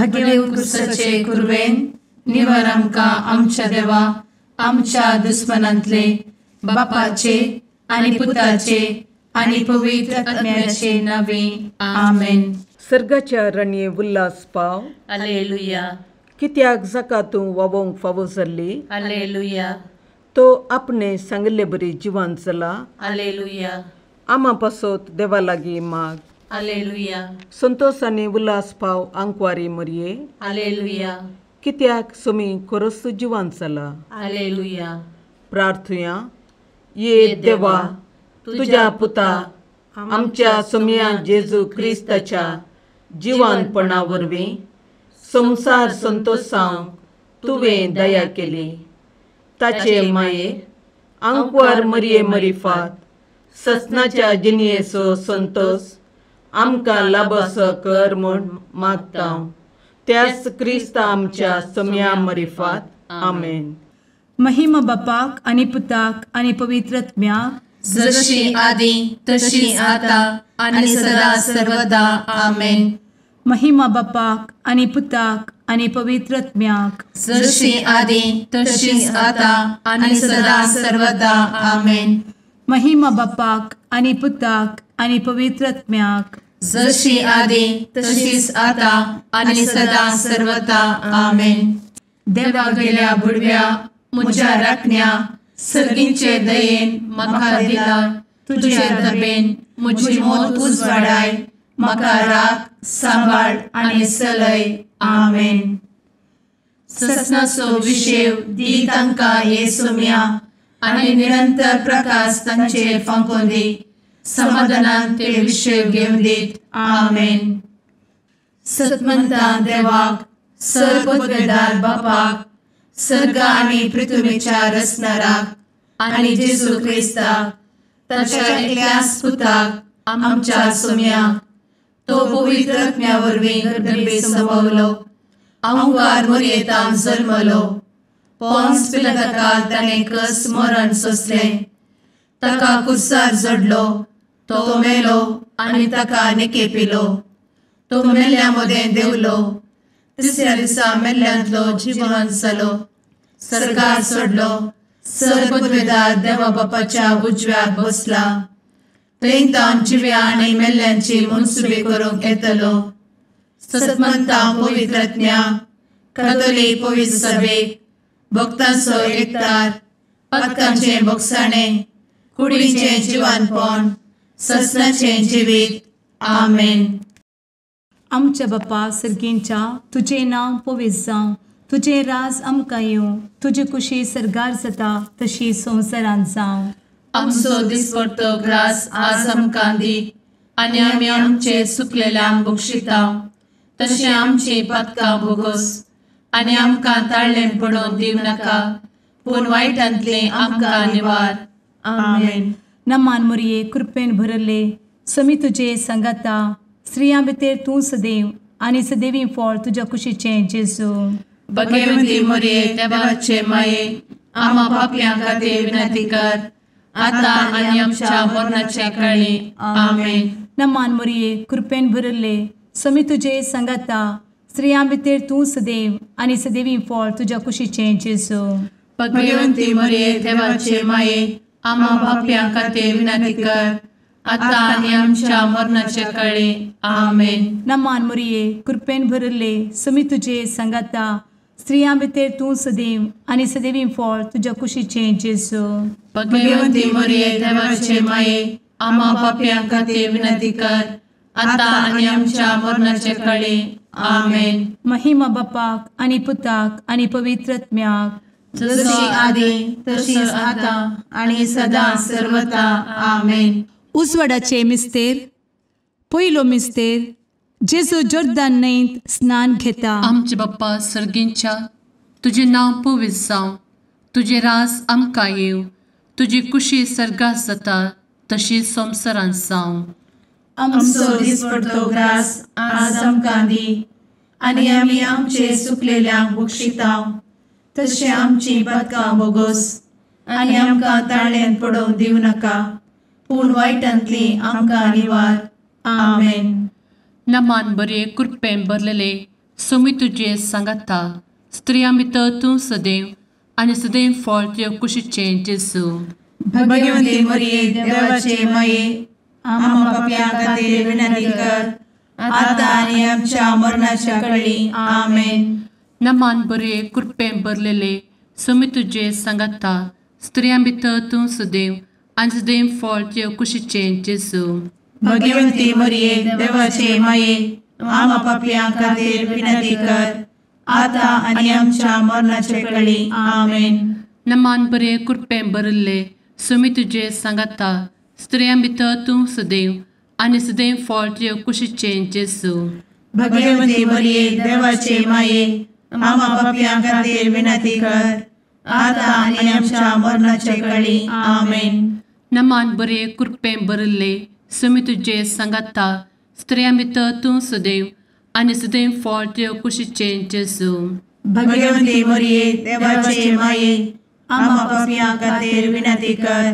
भगे उत्कृष्टाचे कुर्वेन निवार आमकां आमच्या देवा आमच्या दुस्मनांतले बापाचे आनी पुताचे आनी पवित्र आत्म्याचे नावे आमेन. सर्गाच्या राणये उल्हास पाव. हालेलुया कित्याक जाका तूं वोवंक फावो जाल्ली. हालेलुया तो आपणे सांगले बरी जिवान चला. हालेलुया आमा पासत देवा लागीं माग. हालेलुया संतोष आनी उल्हास पाव आंकवारी मरये. हालेलुया कित्याक सोमी खरोच जिवान चला. हालेलुया. प्रार्थुया. ये देवा तुझ्या पुता आमच्या सोम्या जेजू क्रिस्ताच्या जिवानपणा वरवीं संसार संतोषांक तुवें दया केली. ताचे माये आंकवार मरये मरिफात ससनाच्या जिनयेचो संतोष आमकां लाबसो कर म्हूण मागता. त्याच क्रिस्ता आमच्या सोम्या मरिफात. आमेन. महिमा बापाक आनी पुताक आनी पवित्र आत्म्याक जशी आदी तशी आता आणि सदा सर्वदा आमेन. महिमा बापाक आनी पुताक आनी पवित्र आत्म्याक जशी आदी तशीच आता आणि सदा सर्वदा आमेन. महिमा बापाक आनी पुताक आनी पवित्र आत्म्याक जशी आदी तशीच आता आणि सदा सर्वदा आमेन. देवा गेल्या बुडव्या म्हज्या राखण्या सर्गींचे दयेन म्हाका दिला. तुजे दबेन म्हजी मोत उजवाडाय. म्हाका राख सांबाळ आनी चलय. आमेन. ससनाचो विशेव दी तांकां ये सोम्या आनी निरंतर प्रकाश तांचेर फांकून दी. समाधानान ते विशेव घेवन दीत. आमेन. सतमंता देवाक सर्वपदवेदार बापाक सर्ग आनी पृथ्वीच्या रचणाराक आनी जेजू क्रिस्ताक ताच्या एकल्याच पुताक आमच्या सोम्याक तो पवित्र आत्म्या वरवीं गर्भे संभवलो. आंकवार मरयेंत जल्मलो. पोंस पिलाताकाल ताणें कस मरण सोंसलें. ताका कुर्सार जडलो. तो मेलो आनी ताका निकेपिलो. तो मेल्ल्या मदें देंवलो. तिसऱ्या दिसा मेल्ल्यांतलो जिवंत जालो. सर्गार चडलो. सर्वपदवेदार देवा बापाच्या उजव्याक बसला. थंय जिव्या आनी मेल्ल्यांची मनसुबी करूंक येतलो. सतमंता पवित्र आत्म्या कातोलीक पवित्र सभेक भक्तांचो एकठार पातकांचे भोगसाणें कुडीचें जिवानपण ससनाचें जिवीत. आमेन. आमच्या बापा सर्गींच्या तुजें नांव पवित्र जावं. तुजें राज आमकां येवं. तुजी कुशी सर्गार जाता तशी संवसारांत जावं. आमचो दिसपडटो ग्रास आज आमकां दी आनी आमी आमचे चुकलेल्यांक बक्षिता. तशें आमची पातकां भोगोस आनी आमकां ताळ्ळें पडोवन दिवं नाका पूण वायटांतले आमकां निवार. आमेन. नमान मरये कृपेन भरले समी तुजे संगाता. स्त्रियां भितर तूं सदैव आनी सदैवी फळ तुज्या कुशीचें जेजू. भगवंती मरये देवाचे माये आमा पापयां खातीर विनंती कर आता आनी आमच्या मरणाच्या काळी. आमेन. नमान मरये कृपेन भरले समी तुजे संगाता. स्त्रियां भितर तूं सदैव आनी सदैवी फळ तुज्या कुशीचें जेजू. भगवंती मरये देवाचे माये आमा पापयां खातीर विनंती कर आता आनी आमच्या मरणाच्या काळी. आमेन. नमान मरये कृपेन भरले समी तुजे संगाता. स्त्रियां भितर तूं सदैव आनी सदैवी फळ तुज्या कुशीचें जेजू. भगवंती मरये देवाचे माये आमा पापयां खातीर विनंती कर आता आनी आमच्या मरणाच्या काळी. आमेन. महिमा बापाक आनी पुताक आनी पवित्र आत्म्याक जशी आदी तशीच आता आणि सदा सर्वदा. आमेन. उजवाडाचे मिस्तेर. पयलो मिस्तेर जेजू जोर्दान न्हंयेंत स्नान घेता. आमचे बाप्पा सर्गींच्या तुजें नांव पवित्र जावं. तुजें राज आमकां येवं. तुजी कुशी सर्गार जाता तशी संवसारांत जावं. आमचो दिसपडटो ग्रास आज आमकां दी आनी आमी आमचे चुकलेल्यांक बक्षिता. तशें आमची पातकां भोगोस आनी आमकां ताळ्ळेंत पडोवन दिवं नाका पूण वायटांतली आमकां निवार. आमेन. नमान बरे कृपेन भरलेले सोमी तुझे सांगाता स्त्रियां भितर तूं सदैव आनी सदैव फळ तुझ्या कुशीचें जेजू. भगवंती मरिये देवाचे माये आम्हा पाप्यां खातीर विनंती कर आता आनी आमच्या मरणाच्या काळी आमेन. नमान बरे कृपेन भरलेले सोमी तुझे सांगाता स्त्रियां भितर तूं सदैव आनी सदैव फळ तुझ्या कुशीचें जेजू. भगवंती मरिये देवाचे माये आम्हा पाप्यां खातीर विनंती कर आता आनी आमच्या मरणाच्या काळी आमेन. नमान बरे कृपेन भरले सोमी तुझे सांगाता स्त्रियां भितर तूं सदैव आनी सदैव फळ तुझ्या कुशीचें जेजू. भगवंती मरिये देवाचे माये आम्हा पाप्यां खातीर विनंती कर आता आनी आमच्या मरणाच्या काळी आमेन. नमान बरे कृपेन भरले सोमी तुझे सांगाता स्त्रियां भितर तूं सदैव आनी सदैव फळ तुझ्या कुशीचें जेजू. भगवंती मरिये देवाचे माये आम्हा पाप्यां खातीर विनंती कर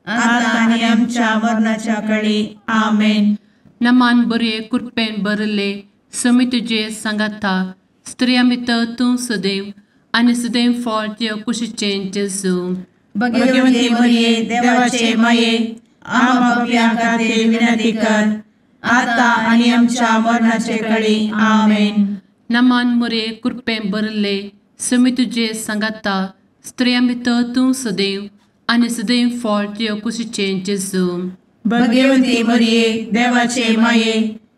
आता आनी आमच्या मरणाच्या काळी आमेन. नमान बरे कृपेन भरले सोमी तुझे सांगाता स्त्रियां भितर तूं सदैव आनी सदैव फळ तुझ्या कुशीचें जेजू. भगवंती मरिये देवाचे माये आम्हा पाप्यां खातीर विनंती कर आता आनी आमच्या मरणाच्या काळी आमेन. नमान बरे कृपेन भरले सोमी तुझे सांगाता स्त्रियां भितर तूं सदैव आनी सदैव फळ तुझ्या कुशीचें जेजू. भगवंती मरिये देवाचे माये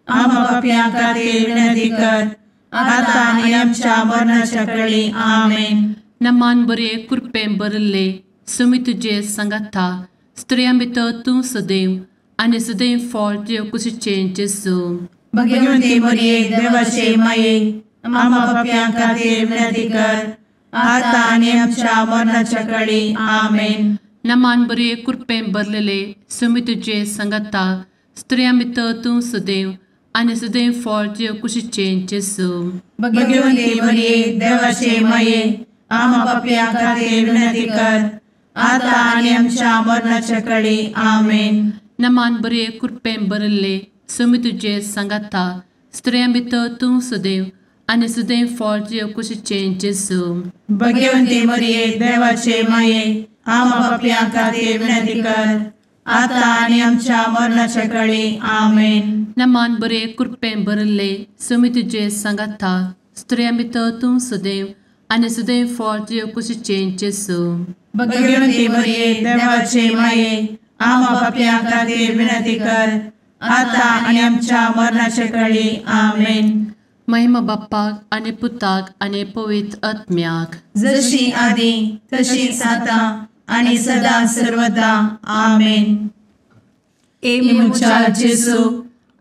आम्हा पाप्यां खातीर विनंती कर आता आनी आमच्या मरणाच्या काळी आमेन. नमान बरे कृपेन भरले सोमी तुझे सांगाता स्त्रियां भितर तूं सदैव आनी सदैव फळ तुझ्या कुशीचें जेजू. भगवंती मरिये देवाचे माये आम्हा पाप्यां खातीर विनंती कर आता आनी आमच्या मरणाच्या काळी आमेन. नमान बरे कृपेन भरलेले सोमी तुझे सांगाता स्त्रियां भितर तूं सदैव आनी सदैव फळ तुझ्या कुशीचें जेजू. भगवंती मरिये देवाचे माये आम्हा पाप्यां खातीर विनंती कर आता आनी आमच्या मरणाच्या काळी आमेन. नमान बरे कृपेन भरले सोमी तुझे सांगाता स्त्रियां भितर तूं सदैव आनी सदैव फळ तुझ्या कुशीचें जेजू. भगवंती मरिये देवाचे माये आम्हा पाप्यां खातीर विनंती कर आता आनी आमच्या मरणाच्या काळी आमेन. नमान बरे कृपेन भरले सोमी तुझे सांगाता स्त्रियां भितर तूं सदैव आनी सदैव फळ तुझ्या कुशीचें जेजू. भगवंती मरिये देवाचे माये आम्हा पाप्यां खातीर विनंती कर आता आनी आमच्या मरणाच्या काळी आमेन. महिमा बाप्पाक आनी पुताक आनी पवित्र आत्म्याक जशी आदी तशीच आता आनी सदा सर्वदा आमेन. मुचा जेजू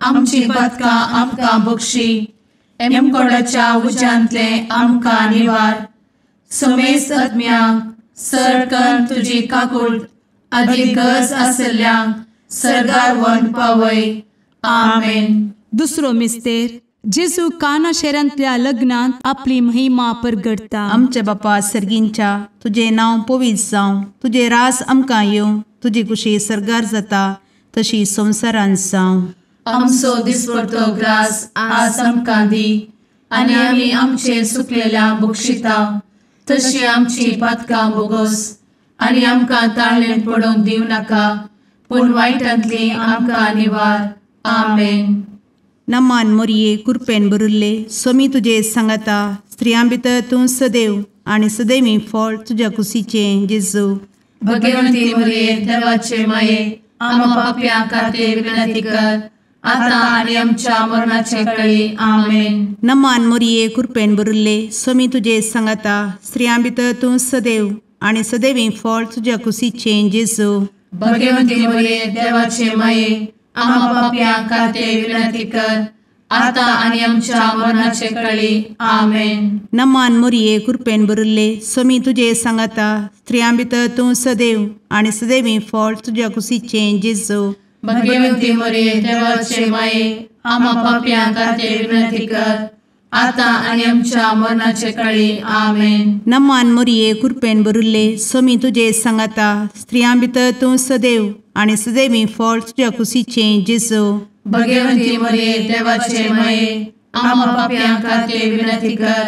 आमची पदकां आमकां बक्षी एमकोडाच्या उज्यांतले आमकां निवार. समेस्त आत्म्यांक सरकन तुजी काकूट अधिक गरज आसल्यांक सरगार व्हरून पावय. आमेन. दुसरो मिस्तेर जेजू काना शेरांतल्या लग्नांत आपली महिमा परगटता. आमचे बापा सर्गींच्या तुझे नांव पवित्र जावं, तुझे रास आमकां येवं, तुजी कुशी सरगार जाता तशी संवसारांत जावं. आमचो दिसपडटो ग्रास आज आमकां दी आनी आमी आमचे सुकलेल्यांक बक्षिता तशी आमची पातकां बोगोस आनी आमकां ताळ्ळेन पडोवंक दिवं नाका पूण वायटांतली आमकां निवार. आमेन. नमान मोरये कृपेन भरिल्ले सोमी तुजे सांगाता स्त्रियां भितर तूं सदैव आनी सदैवी फळ तुज्या कुशीचें जेजू. भगवंती मरिये देवाचे माये आम्हा पाप्यां खातीर विनंती कर आता आनी आमच्या मरणाचे काळी. आमेन. नमान मोरये कृपेन भरिल्ले सोमी तुजे सांगाता स्त्रियां भितर तूं सदैव आनी सदैवी फळ तुज्या कुशीचें जेजू. भगवंती मरिये देवाचे माये आम्हा पाप्यां खातीर विनंती कर आता आनी आमच्या मरणाचे काळी. आमेन. नमान मोरये कृपेन भरिल्ले सोमी तुजे सांगाता स्त्रियां भितर तूं सदैव आनी सदैवी फळ तुज्या कुशीचें जेजू. भगवंती मरिये देवाचे माये आम्हा पाप्यां खातीर विनंती कर आता आनी आमच्या मरणाचे काळी. आमेन. नमान मोरये कृपेन भरिल्ले सोमी तुजे सांगाता स्त्रियां भितर तूं सदैव आनी सदैवी फळ तुज्या कुशीचें जेजू. भगवंती मरिये देवाचे माये आम्हा पाप्यां खातीर विनंती कर,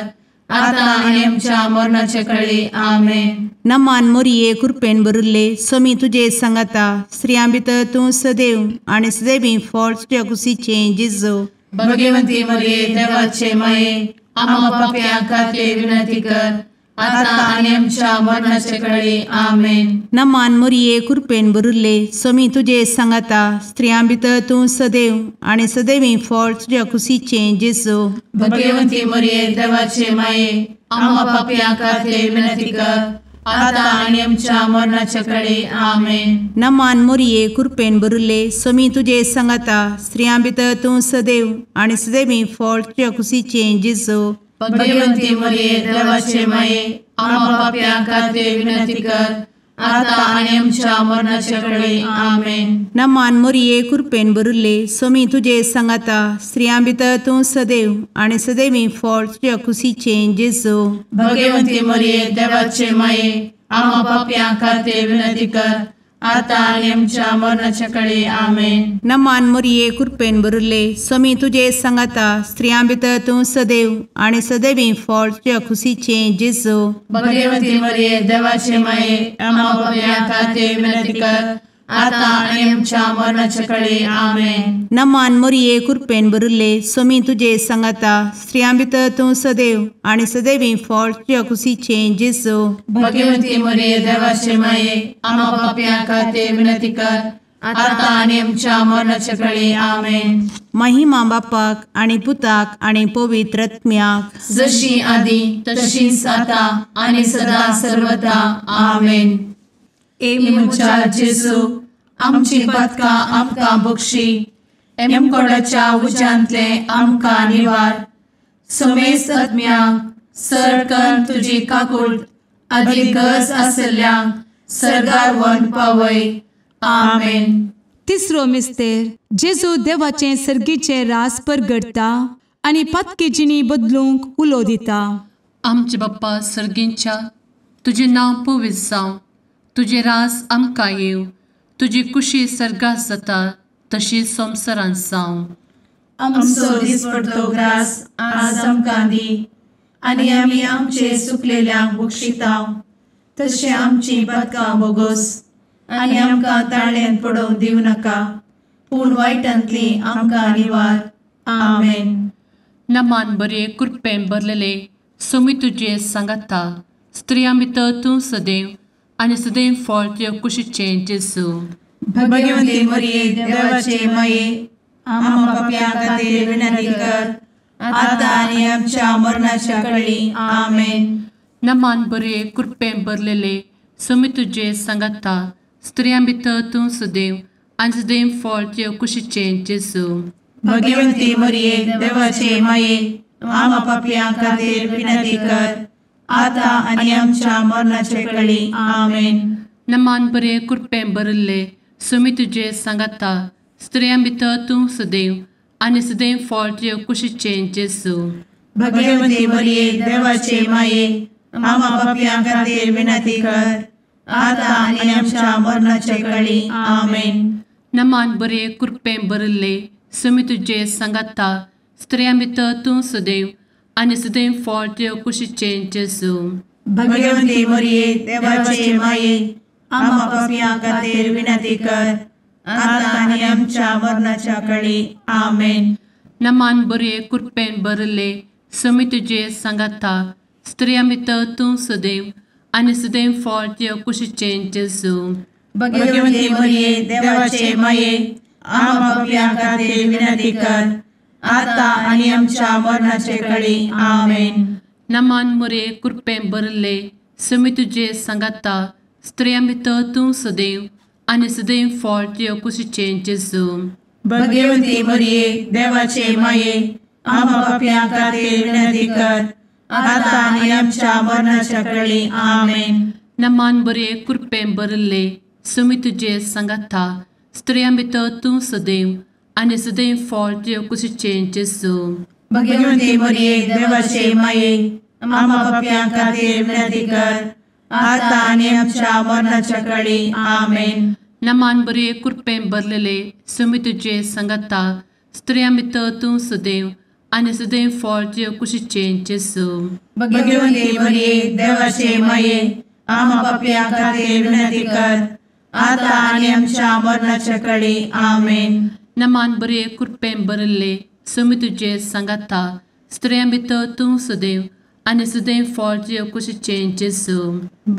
आता आनी आमच्या मरणाचे काळी. आमेन. नमान मोरये कृपेन भरिल्ले स्वामी तुजे सांगाता स्त्रियां भितर तूं सदैव आनी सदैवी फळ तुज्या कुशीचे जेजू. भगवंती मरिये देवाचे माये, आम्हा पाप्यां खातीर विनंती कर, आता आनी आमच्या मरणाचे काळी. आमेन. नमान मोरये कृपेन भरिल्ले स्वामी तुजे सांगाता स्त्रियां भितर तूं सदैव आनी सदैवी फळ तुज्या कुशीचे जेजू. भगवंती मरिये देवाचे माये, आम्हा पाप्यां खातीर विनंती कर, आता आनी आमच्या मरणाचे काळी. आमेन. नमान मोरये कृपेन भरिल्ले स्वामी तुजे सांगाता स्त्रियां भितर तूं सदैव आनी सदैवी फळ तुज्या कुशीचे जेजू. भगवंती मरिये देवाचे माये, आम्हा पाप्यां खातीर विनंती कर, आता आनी आमच्या मरणाचे काळी. आमेन. नमान मोरये कृपेन भरिल्ले स्वामी तुजे सांगाता स्त्रियां भितर तूं सदैव आनी सदैवी फळ तुज्या कुशीचे जेजू. भगवंती मरिये देवाचे माये, आम्हा पाप्यां खातीर विनंती कर, आता आनी आमच्या मरणाचे काळी. आमेन. नमान मोरये कृपेन भरिल्ले स्वामी तुजे सांगाता स्त्रियां भितर तूं सदैव आनी सदैवी फळ तुज्या कुशीचे जेजू. भगवंती मरिये देवाचे माये, आम्हा पाप्यां खातीर विनंती कर, आता आनी आमच्या मरणाचे काळी. आमेन. नमान मोरये कृपेन भरिल्ले स्वामी तुजे सांगाता स्त्रियां भितर तूं सदैव आनी सदैवी फळ तुज्या कुशीचे जेजू. भगवंती मरिये देवाचे माये, आम्हा पाप्यां खातीर विनंती कर, आता आनी आमच्या मरणाचे काळी. आमेन. महिमा बापाक आनी पुताक आनी पवित्र आत्म्याक, जशी आदी तशीच आता आनी सदा सर्वदा. आमेन. एमच्या जेजू, आमची पदकां आमकां बक्षी, एमकोडाच्या उज्यांतले आमकां निवार. समेस्त आत्म्यांक सडकन तुजी काकूट, अधिक गरज आसल्ल्यांक सर्गार व्हरून पावय. आमेन. तिसरो मिस्तेर जेजू देवाचे सर्गीचे रास परगडता आनी पत्की जिणी बदलूंक उलो दिता. आमचे बाप्पा सर्गींच्या, तुजें नांव पवित्र जावं, तुजे रास आमकां येव, तुजी कुशी सर्गास जाता तशीच संवसारांत जावं. आमचो दिसपडटो ग्रास आज आमकां दी, आनी आमी आमचे चुकलेल्यांक बक्षितांव, तशें आमची पदकां बोगोस आनी आमकां ताळ्यान पडोवंक दिवं नाका, पूण वायटांतली आमकां निवार. आमेन. नमान बरे कृपेन भरलेले स्वामी तुजे सांगाता स्त्रियां भितर तूं सदैव आनी सदैव फळ तुज्या कुशीचे जेजू. भगवंती मरिये देवाचे माये, आम्हा पाप्यां खातीर विनंती कर, आता आनी आमच्या मरणाच्या काळी. आमेन. नमान बरे कृपेन भरलेले स्वामी तुजे सांगाता स्त्रियां भितर तूं सदैव आनी सदैव फळ तुज्या कुशीचे जेजू. भगवंती मरिये देवाचे माये, आम्हा पाप्यां खातीर विनंती कर, आता आनी आमच्या मरणाचे काळी. आमेन. नमान बरे कृपेन भरले स्वामी तुजे सांगाता स्त्रियां भितर तूं सदैव आनी सदैव फळ तुज्या कुशीचे जेजू. भगवंती मरिये देवाचे माये, आम्हा पाप्यां खातीर विनंती कर, आता आनी आमच्या मरणाचे काळी. आमेन. नमान बरे कृपेन भरले स्वामी तुजे सांगाता स्त्रियां भितर तूं सदैव आनी सदैव फळ तुज्या कुशीचे जेजू. भगवंती मरिये देवाचे माये, आम्हा पाप्यां खातीर विनंती कर, आता आनी आमच्या मरणाच्या काळी. आमेन. नमान बरे कृपेन भरले स्वामी तुजे सांगाता स्त्रियां भितर तूं सदैव आनी सदैव फळ तुज्या कुशीचे जेजू. भगवंती मरिये देवाचे माये, आम्हा पाप्यां खातीर विनंती कर, आता आनी आमच्या मरणाचे काळी. आमेन. नमान मोरे कृपेन भरले स्वामी तुजे सांगाता स्त्रियां भितर तूं सदैव आनी सदैव फळ तुज्या कुशीचे जेजू. भगवंती मरिये देवाचे माये, आम्हा पाप्यां खातीर विनंती कर, आता आनी आमच्या मरणाच्या काळी. आमेन. नमान बरे कृपेन भरले स्वामी तुजे सांगाता स्त्रियां भितर तूं सदैव आनी सदैव फळ तुज्या कुशीचे जेजू. भगवंती मरिये देवाचे माये, आम्हा पाप्यां खातीर विनंती कर, आता आनी आमच्या मरणाच्या काळी. आमेन. नमान बरे कृपेन भरलेले स्वामी तुजे सांगाता स्त्रियां भितर तूं सदैव आनी सदैव फळ तुजे कुशीचें जेजू. भगवंते मरिये देवाचे माये आम्हा पापियां खातीर विनंती कर आता आनी आमच्या मरणाच्या काळी आमेन. नमान बरे कृपेन भरिल्ले समी तुजे सांगाता स्त्रियां भितर तूं सदैव आनी सदैव फळ तुजे कुशीचें जेजू.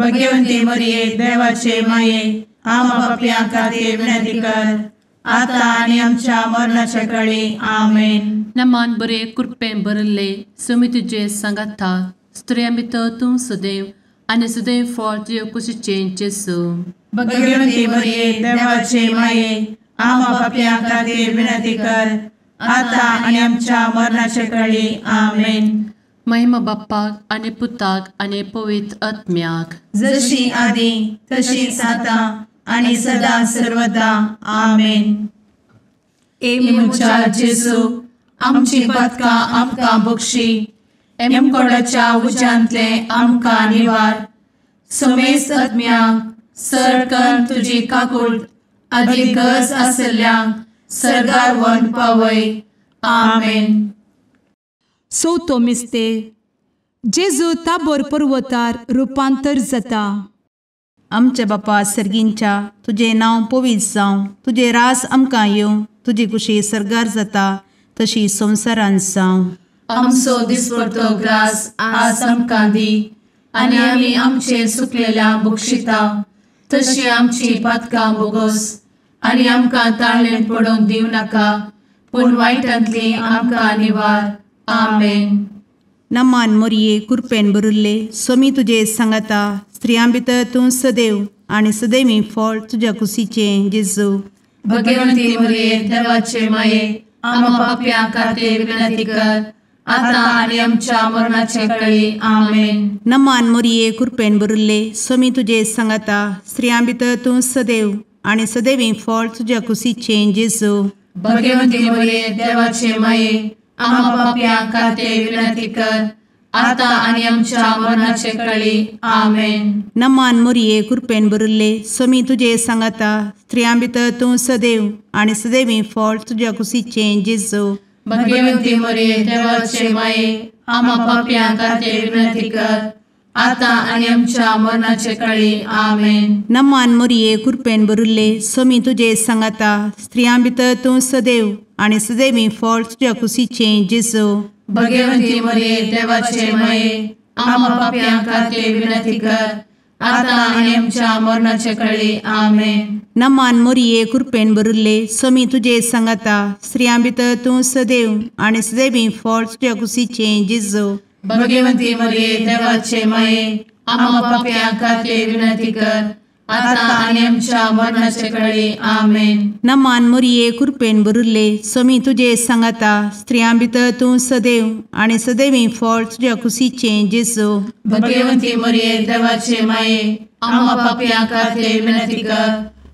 भगवंते मरिये देवाचे माये आम्हा पापियां खातीर विनंती कर आता आनी आमच्या मरणाच्या काळी आमेन. नमान बरे कृपेन भरिल्ले समी तुजे सांगाता स्त्रियां भितर तूं सदैव आनी सदैव फळ तुजे कुशीचें जेजू. भगवंते मरिये देवाचे माये आम्हा पापियां खातीर विनंती कर आता आनी आमच्या मरणाच्या काळी आमेन. महिमा बाप्पाक आनी पुताक आनी पवित्र आत्म्याक जशी आदी तशीच आता आनी सदा सर्वदा आमेन. मुचा जेजू आमची पदकां आमकां बक्षी एमकोडाच्या उज्यांतले आमकां निवार. समेस्त आत्म्यांक सरकन तुजी काकूट अधिक गरज आसल्यांक सरगार व्हरून पावय. आमेन. चवथो मिस्तेर जेजू ताबोर पर्वतार रुपांतर जाता. आमच्या बापा सर्गींच्या तुझे नांव पवित्र जावं, तुझे रास आमकां येवं, तुजी कुशी सरगार जाता तशी संवसारांत जावं. आमचो दिसपडटो ग्रास आज आमकां दी आनी आमी आमचे सुकलेल्यांक बक्षिता तशी आमची पातकां बोगोस आनी आमकां ताळ्ळेन पडोवन दिवं नाका पूण वायटांतली आमकां निवार. आमेन. नमान मोरये कृपेन भरिल्ले समी तुजे सांगाता स्त्रियां भितर तूं सदैव आनी सदैवी फळ तुज्या कुशीचें जेजू. भगवंती मरिये देवाचे माये आम्हा पापियां खातीर विनंती कर आता आनी आमच्या मरणाचे काळी आमेन. नमान मोरये कृपेन भरिल्ले समी तुजे सांगाता स्त्रियां भितर तूं सदैव आनी सदैवी फळ तुज्या कुशीचें जेजू. भगवंती मरिये देवाचे माये आम्हा पापियां खातीर विनंती कर आता आनी आमच्या मरणाचे काळी आमेन. नमान मोरये कृपेन भरिल्ले समी तुजे सांगाता स्त्रियां भितर तूं सदैव आनी सदैवी फळ तुज्या कुशीचें जेजू. भगवंती मरिये देवाचे माये आम्हा पापियां खातीर विनंती कर आता आनी आमच्या मरणाचे काळी आमेन. नमान मोरये कृपेन भरिल्ले समी तुजे सांगाता स्त्रियां भितर तूं सदैव आनी सदैवी फळ तुज्या कुशीचें जेजू. भगवंती मरिये देवाचे माये आम्हा पापियां खातीर विनंती कर आता आनी आमच्या मरणाचे काळी आमेन. नमान मोरये कृपेन भरिल्ले समी तुजे सांगाता स्त्रियां भितर तूं सदैव आनी सदैवी फळ तुज्या कुशीचें जेजू. भगवंती मरिये देवाचे माये आम्हा पापियां खातीर विनंती कर आता आनी आमच्या मरणाचे काळी आमेन. नमान मोरये कृपेन भरिल्ले समी तुजे सांगाता स्त्रियां भितर तूं सदैव आनी सदैवी फळ तुज्या कुशीचें जेजू. भगवंती मरिये देवाचे माये आम्हा पापियां खातीर विनंती कर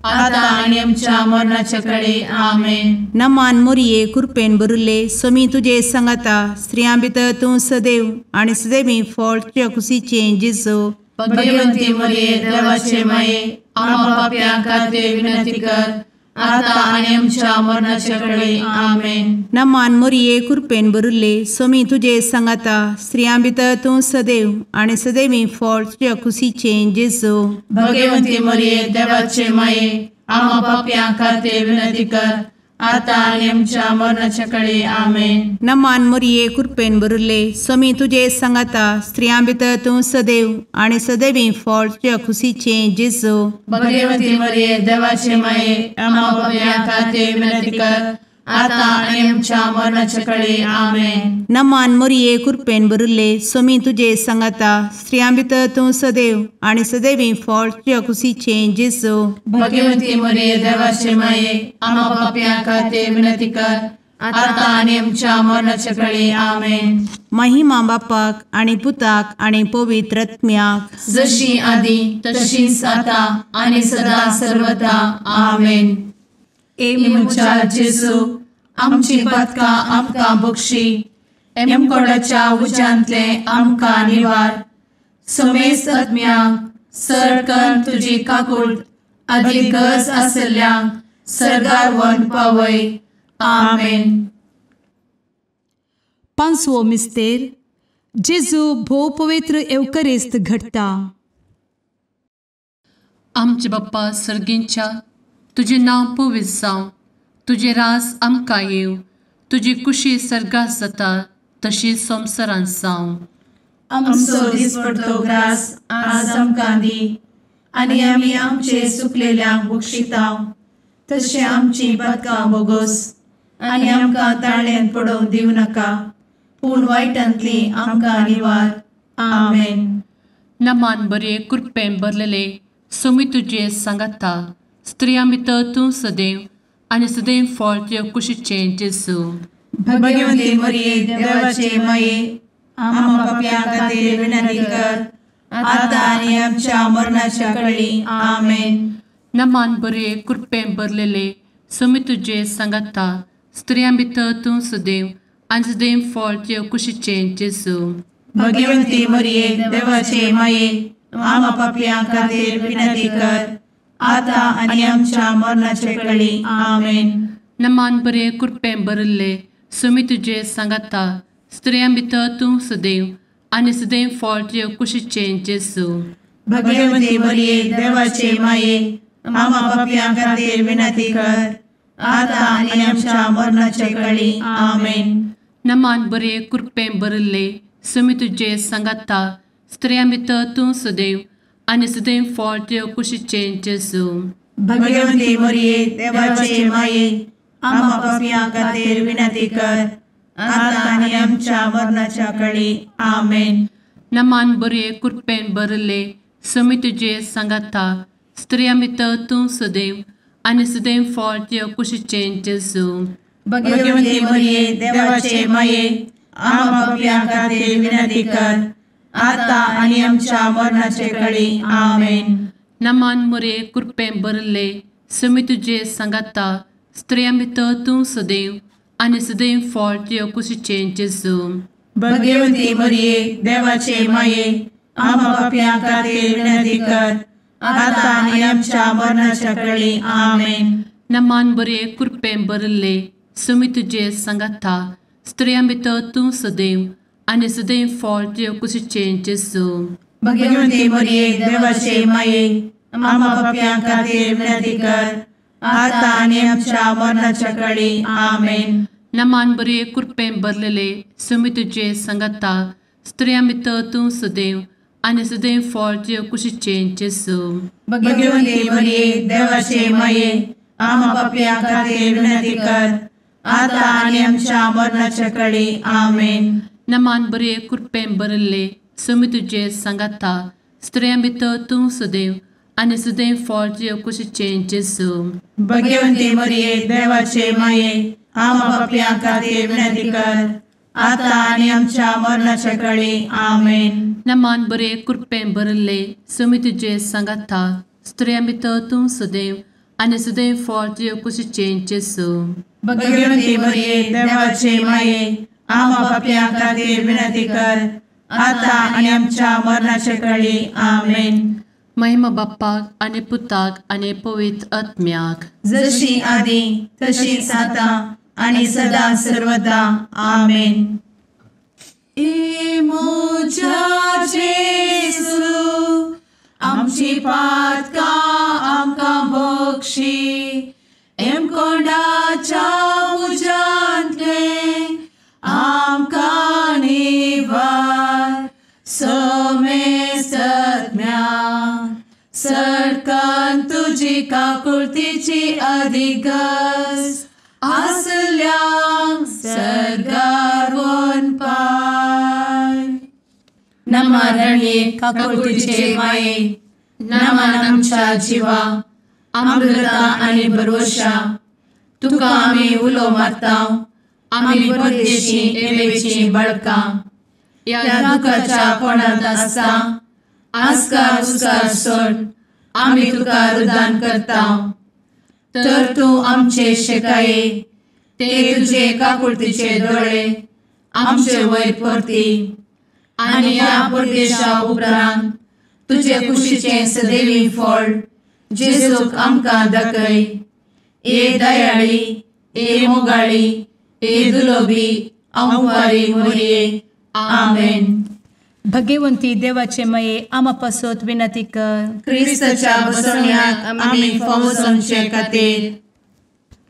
आता आनी आमच्या मरणाचे काळी आमेन. नमान मोरये कृपेन भरिल्ले समी तुजे सांगाता स्त्रियां भितर तूं सदैव आनी सदैवी फळ तुज्या कुशीचें जेजू. भगवंती मरिये देवाचे माये आम्हा पापियां खातीर विनंती कर आता आनी आमच्या मरणाचे काळी आमेन. नमान मोरये कृपेन भरिल्ले समी तुजे सांगाता स्त्रियां भितर तूं सदैव आनी सदैवी फळ तुज्या कुशीचें जेजू. भगवंती मरिये देवाचे माये आम्हा पापियां खातीर विनंती कर आता आनी आमच्या मरणाचे काळी आमेन. नमान मोरये कृपेन भरिल्ले समी तुजे सांगाता स्त्रियां भितर तूं सदैव आनी सदैवी फळ तुज्या कुशीचें जेजू. भगवंती मरिये देवाचे माये आम्हा पापियां खातीर विनंती कर आता आनी आमच्या मरणाचे काळी आमेन. नमान मोरये कृपेन भरिल्ले समी तुजे सांगाता स्त्रियां भितर तूं सदैव आनी सदैवी फळ तुज्या कुशीचें जेजू. भगवंती मरिये देवाचे माये आम्हा पापियां खातीर विनंती कर आता आनी आमच्या मरणाचे काळी आमेन. महिमा बापाक आनी पुताक आनी पवित्र आत्म्याक जशी आदी तशीच आता आनी सदा सर्वदा आमेन. मुचा जेजू आमची पदकां आमकां बक्षी एमकोडाच्या उज्यांतले आमकां निवार. समेस्त आत्म्यांक सरकन तुजी काकूट अधिक गरज आसल्यांक सरगार व्हरून पावय. आमेन. 5वो मिस्तेर जेजू भोव पवित्र एवकरिस्त घडटा. आमचे बाप्पा सर्गींच्या, तुझे नांव पवित्र जावं, तुझे रास आमकां येव, तुजी कुशी सर्गात जाता तशी संवसारांत जावं. आमचो दिसपडटो ग्रास आज आमकां दी, आनी आमी आमचे सुकलेल्यांक बक्षितांव. तशें आमची पदकां बोगोस आनी आमकां ताळ्यान पडोवंक दिवं नाका, पूण वायटांतली आमकां निवार. आमेन. नमान बरे कृपेन भरलेले सोमी तुजे सांगाता, स्त्रियां भितर तूं सदैव आनी सदैव फळ तुज्या कुशीचें जेजू. भगवंती मरिये देवाचे माये, आमकां पाप्यां खातीर विनंती कर, आतां आनी आमच्या मरणाच्या काळी. आमेन. नमान बरे कृपेन भरलेले सोमी तुजे सांगाता, स्त्रियां भितर तूं सदैव आनी सदैव फळ तुज्या कुशीचें जेजू. भगवंती मरिये देवाचे माये, आमकां पाप्यां खातीर विनंती कर, आतां आनी आमच्या मरणाचे काळी. आमेन. नमान बरे कृपेन भरले सोमी तुजे सांगाता, स्त्रियां भितर तूं सदैव आनी सदैव फळ तुज्या कुशीचें जेजू. भगवंती मरिये देवाचे माये, आमकां पाप्यां खातीर विनंती कर, आतां आनी आमच्या मरणाचे काळी. आमेन. नमान बरे कृपेन भरले सोमी तुजे सांगाता, स्त्रियां भितर तूं सदैव आनी सदैव फळ तुज्या कुशीचें जेजू. भगवंती मरिये देवाचे माये, आमकां पाप्यां खातीर विनंती कर, आतां आनी आमच्या मरणाच्या काळी. आमेन. नमान बरे कृपेन भरले सोमी तुजे सांगाता, स्त्रियां भितर तूं सदैव आनी सदैव फळ तुज्या कुशीचें जेजू. भगवंती मरिये देवाचे माये, आमकां पाप्यां खातीर विनंती कर, आतां आनी आमच्या मरणाचे काळी. आमेन. नमान बरे कृपेन भरले सोमी तुजे सांगाता, स्त्रियां भितर तूं सदैव आनी सदैव फळ तुज्या कुशीचें जेजू. भगवंती मरिये देवाचे माये, आमकां पाप्यां खातीर विनंती कर, आतां आनी आमच्या मरणाच्या काळी. आमेन. नमान बरे कृपेन भरले सोमी तुजे सांगाता, स्त्रियां भितर तूं सदैव आनी सदैव फळ तुज्या कुशीचें जेजू. भगवंती मरिये देवाचे माये, आमकां पाप्यां खातीर विनंती कर, आतां आनी आमच्या मरणाच्या काळी. आमेन. नमान बरे कृपेन भरलेले सोमी तुजे सांगाता, स्त्रियां भितर तूं सदैव आनी सदैव फळ तुज्या कुशीचें जेजू. भगवंती मरिये देवाचे माये, आमकां पाप्यां खातीर विनंती कर, आतां आनी आमच्या मरणाच्या काळी. आमेन. नमान बरे कृपेन भरले सोमी तुजे सांगाता, स्त्रियां भितर तूं सदैव आनी सदैव फळ तुज्या कुशीचें जेजू. भगवंती मरिये देवाचे माये, आमकां पाप्यां खातीर विनंती कर, आतां आनी आमच्या मरणाच्या काळी. आमेन. नमान बरे कृपेन भरले सोमी तुजे सांगाता, स्त्रियां भितर तूं सदैव आनी सदैव फळ तुज्या कुशीचें जेजू. भगवंती मरिये देवाचे माये, आमकां पाप्यां खातीर विनंती कर, आतां आनी आमच्या मरणाच्या काळी. आमेन. महिमा बाप्पाक आनी पुताक आनी पवित्र आत्म्याक, जशी आदी तशीच आतां आनी सदां सर्वदा. आमेन. मोच्या जेजू, आमची पातकां आमकां बक्षी, कोंडाच्या उजांतले आमकां निवार. सोमे सत्म्या सडकन तुजी काकुळतीची अधिगस, आसल्यांक सर्गार वन पाय. नमारणे काकुळतीचे माये, नमान आमच्या जिवा, अमृता आनी भरवशा, तुका आमी उलो मारतांव. आमी परदेशी येवेची बळकां, या दुखाच्या कोणांत आसता, आस्कार उस्कार सोड, आमी तुका रुदान करतांव. तर तूं आमचे शेकाये, ते तुजे काकुळतीचे दोळे आमचे वयर परती. आनी या परदेशा उपरांत तुजे कुशीचें सदैवी फळ जेजूक आमकां दाखय. ए दयाळी, ए मोगाळी, ए दुलोबी अंवारी मोरये आमेन. भगवंती देवाचे माये आमा पासत विनंती कर. क्रिस्ताच्या बसवण्याक आमी फावो समचे खातीर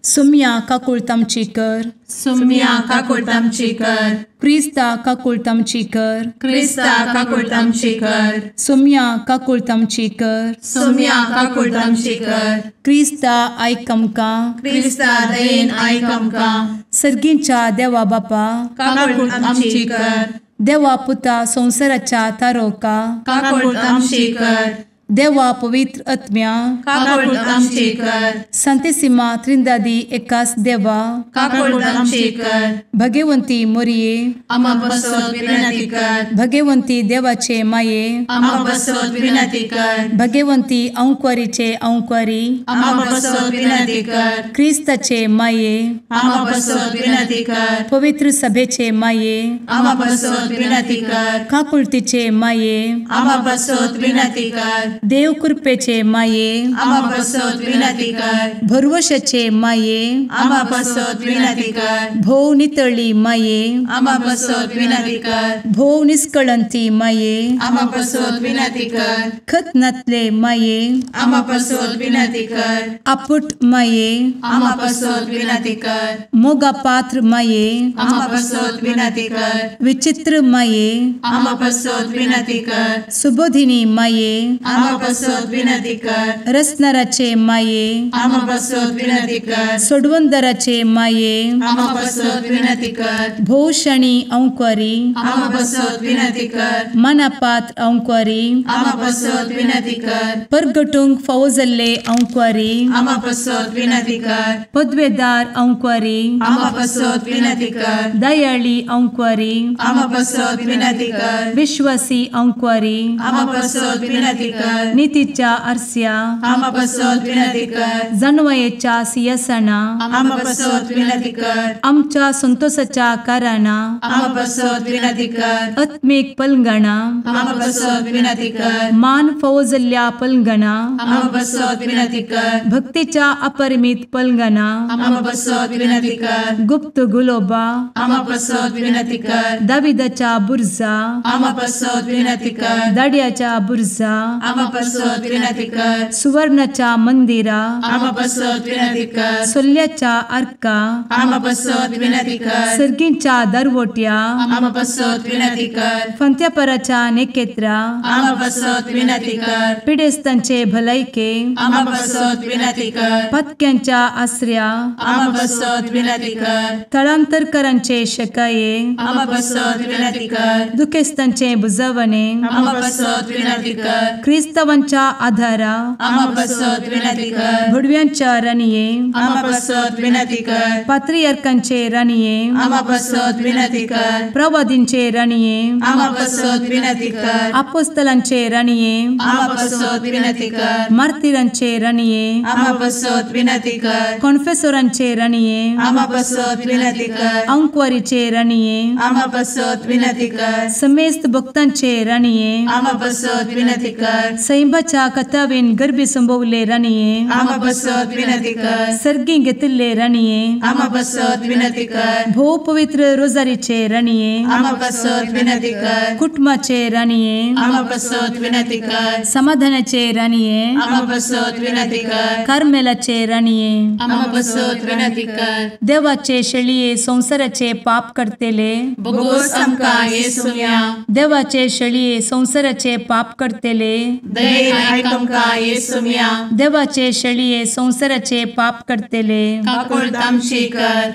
सुम्या काकूळ तामची कर. सुम्या काकूळ तामची कर. क्रिस्ता काकूळ तामची कर. क्रिस्ता काकूळ तामची कर. सुम्या काकूळ तामची कर. सुम्या काकूळ तामची कर. क्रिस्ता आयक आमकां. क्रिस्ता दयेन आयक आमकां. सर्गींच्या देवा बापा काकूळ तामची कर. देवा पुता संसाराच्या तारोका काकूळ तामची कर. देवा पवित्र आत्म्या काकूळ तामची कर. सांतेसिमा त्रिंदादी एकाच देवा काकूळ तामची कर. भगवंती मोरये आमा बसवत विनंती कर. भगवंती देवाचे माये आमा बसवत विनंती कर. भगवंती अंकुरीचे अंकुरी आमा बसवत विनंती कर. क्रिस्ताचे माये आमा बसवत विनंती कर. पवित्र सभेचे माये आमा बसवत विनंती कर. काकुळतीचे माये आमा बसवत विनंती कर. देव कृपेचे माये आमा बसवत विनंती कर. भरवशाचे माये आमा बसवत विनंती कर. भोव नितळी माये आमा बसवत विनंती कर. भोव निष्कळंती माये आमा बसवत विनंती कर. खतनातले माये आमा बसवत विनंती कर. आपुट माये आमा बसवत विनंती कर. मोगा पात्र माये आमा बसवत विनंती कर. विचित्र माये आमा बसवत विनंती कर. सुबोधिनी माये आमा बसवत विनंती कर. रसनाराचे माये आमा बसवत विनंती कर. सोडवंदराचे माये आमा बसवत विनंती कर. भोषणी अंकुरी आमा बसवत विनंती कर. मनापात्र अंकुरी आमा बसवत विनंती कर. परगटूंक फौजल्ले अंकुरी आमा बसवत विनंती कर. पदवेदार अंकुरी आमा बसवत विनंती कर. दयाळी अंकुरी आमा बसवत विनंती कर. विश्वासी अंकुरी आमा बसवत विनंती कर. नीतीच्या आरस्या आमा बसवत विनंती कर. जाणवायेच्या सिंहासना आमा बसवत विनंती कर. आमच्या संतोषाच्या कारणा आमा बसवत विनंती कर. आत्मिक पलंगणा आमा बसवत विनंती कर. मान फौजल्ल्या पलंगणा आमा बसवत विनंती कर. भक्तीच्या अपरिमित पलंगणा आमा बसवत विनंती कर. गुप्त गुलोबा आमा बसवत विनंती कर. दाविदाच्या बुर्जा आमा बसवत विनंती कर. दाडियाच्या बुर्जा आमा बसवत विनंती कर. सुवर्णाच्या मंदिरा आमा बसवत विनंती कर. सोल्याच्या अर्का आमा बसवत विनंती कर. सर्गींच्या दरवोट्या आमा बसवत विनंती कर. फंत्यापराच्या नेकेत्रा आमा बसवत विनंती कर. पिडेस्तांचे भलायके आमा बसवत विनंती कर. पथक्यांच्या आश्रया आमा बसवत विनंती कर. स्थळांतरकरांचे शकाये आमा बसवत विनंती कर. दुखेस्तांचे बुजावणे आमा बसवत विनंती कर. ख्रिस्तवांच्या आधारा आमा बसवत विनंती कर. भडव्यांच्या राणीये आमा बसवत विनंती कर. पात्रियार्कांचे राणीये आमा बसवत विनंती कर. प्रवादींचे राणीये आमा बसवत विनंती कर. अपोस्तलांचे राणीये आमा बसवत विनंती कर. मार्तिरांचे राणीये आमा बसवत विनंती कर. कॉन्फेसोरांचे राणीये आमा बसवत विनंती कर. अंकुरीचे राणीये आमा बसवत विनंती कर. समेस्त भक्तांचे राणीये आमा बसवत विनंती कर. सैंबाच्या कथावेन गर्भी संभवले राणीये आमा बसवत विनंती कर. सर्गी घेतले राणीये आमा बसवत विनंती कर. भो पवित्र रोजारीचे राणीये आमा बसवत विनंती कर. कुटुंबाचे राणीये आमा बसवत विनंती कर. समाधानाचे राणीये आमा बसवत विनंती कर. कार्मेलाचे राणीये आमा बसवत विनंती कर. देवाचे शेळिये संसाराचे पाप करतेले बगोस आमकां येसुया. देवाचे शेळिये संसाराचे पाप करतेले दयेन आयक आमकां येसुया. देवाचे शेळिये संसाराचे पाप करतेले काकूळ तामची कर.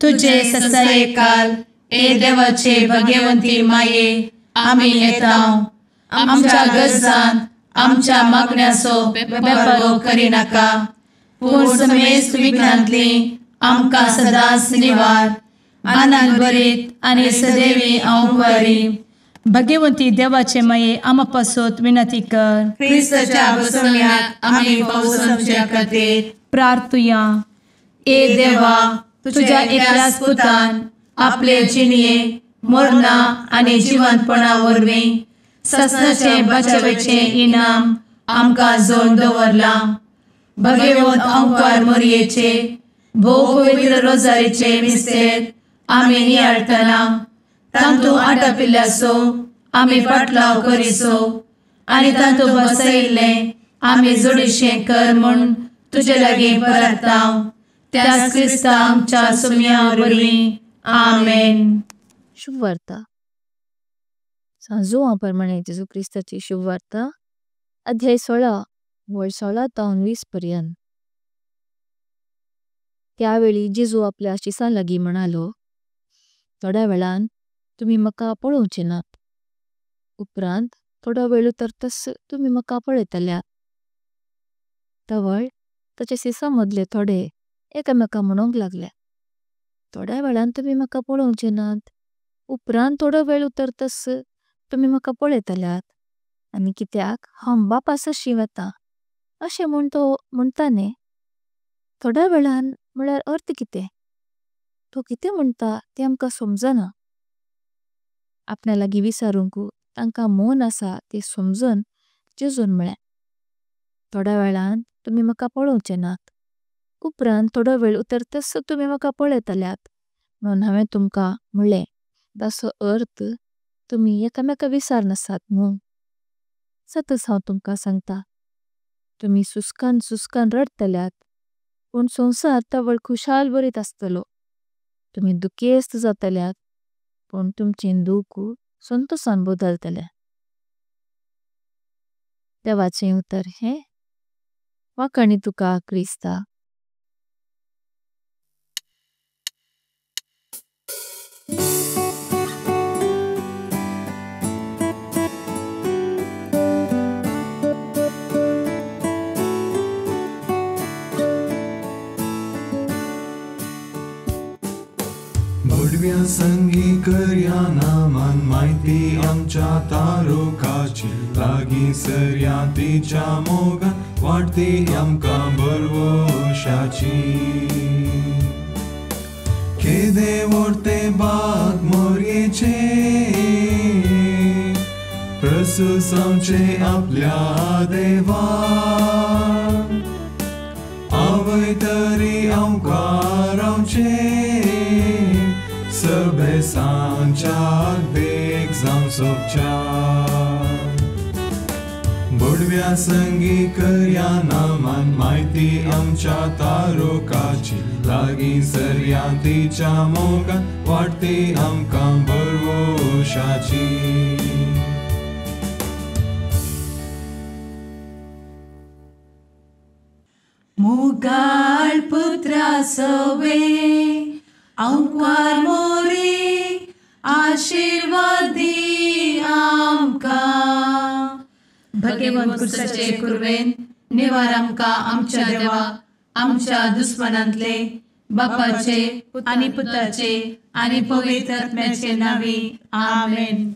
तुझे ससाये काल ए देवाचे भगवंती माये आमी येताव. आमच्या गरजांत आमच्या मागण्याचो बेपारो करिनाका. पूण समेस्त विघ्नांतली आमकां सदांच निवार. आनंद भरीत आनी सदैवी अंकुरी. भगवंती देवाचे माये आमा पासत विनंती कर. क्रिस्ताच्या बसवण्याक आमी फावो समच्या खातीर प्रार्थुया. ए देवा तुझ्या एकल्याच पुतान आपले जिणये मरणा आनी जिवंतपणा वरवीं ससनाचे बचावेचे इनाम आमकां जोड दवरला. भगवंत अंकार मोरयेचे भोव पवित्र रोजारीचे मिस्तेर आमी नियाळटना तांतू आटपिल्ल्यासो आमी पाटलाव करिसो आनी तांतू बसयिल्ले आमी जोडिशें कर म्हूण तुजे लागीं परतांव. त्याच क्रिस्ता आमच्या सुमया वरवीं. आमेन. शुभ वार्ता. सांजोवा प्रमाणे जेजू क्रिस्ताची शुभ वार्ता अध्याय 16 वळ 16 ते 20 पर्यंत. त्यावेळी जेजू आपल्या शिष्यां लागीं म्हणालो, थोड्या वेळान तुम्ही म्हाका पळोवचे नात. उपरांत थोडो वेळ उरतस तुम्ही म्हाका पळयतल्यात. तवळ ताचे शिष्यां मदले थोडे एकामेकां म्हणूंक लागले, थोड्या वेळान तुम्ही म्हाका पळोवचे नात. उपरांत थोडो वेळ उरतस तुम्ही म्हाका पळयतल्यात. आनी कित्याक हांव बापासशी वतां अशें म्हूण तो म्हणटाने. थोड्या वेळान म्हळ्यार अर्थ कितें? तो कितें म्हणटा तें आमकां समजना. आपल्या लागीं विचारूंक तांकां मौन आसा तें समजून जेजून म्हळें, थोड्या वेळान तुम्ही म्हाका पळोवचे नात. उपरांत थोडो वेळ उरतस तुम्ही म्हाका पळयतल्यात म्हणून हांवें तुमकां म्हणलें. ताचो अर्थ तुम्ही एकामेकां विचारनासात न्हू. सतच हांव तुमकां सांगता, तुम्ही सुस्कान सुस्कान रडतल्यात पूण संवसार तवळ खुशाल भरीत आसतलो. तुम्ही दुखेस्त जातल्यात पूण तुमचें दूख संतोषान बदलतलें. देवाचें उतर हें. वाखाणी तुका क्रिस्ता. भडव्या संगी करया नामान माहिती आमच्या तारोकाची. लागीं सरया तिच्या मोगान वाटती आमकां बरवशाची. केदे व्हरते बाग मोरयेचे प्रसूस आमचे आपल्या देवा. आवय तरी आमकां रावचे सबे सांच्याक देख जावं सोबच्या. बुडव्या संगी करया नामान माहिती आमच्या तारोकाची. लागीं सरया तिच्या मोगान वाटती आमकां बरवशाची. मुगाळ पुत्रा सवे अंकवार मोरी आशीर्वाद दी आमकां. भगवंत कुर्साचे कुरवेन निवार आमकां आमच्या देवा आमच्या दुस्मनांतले बापाचे आनी पुताचे आनी पवित्र आत्म्याचे नावी. आमेन.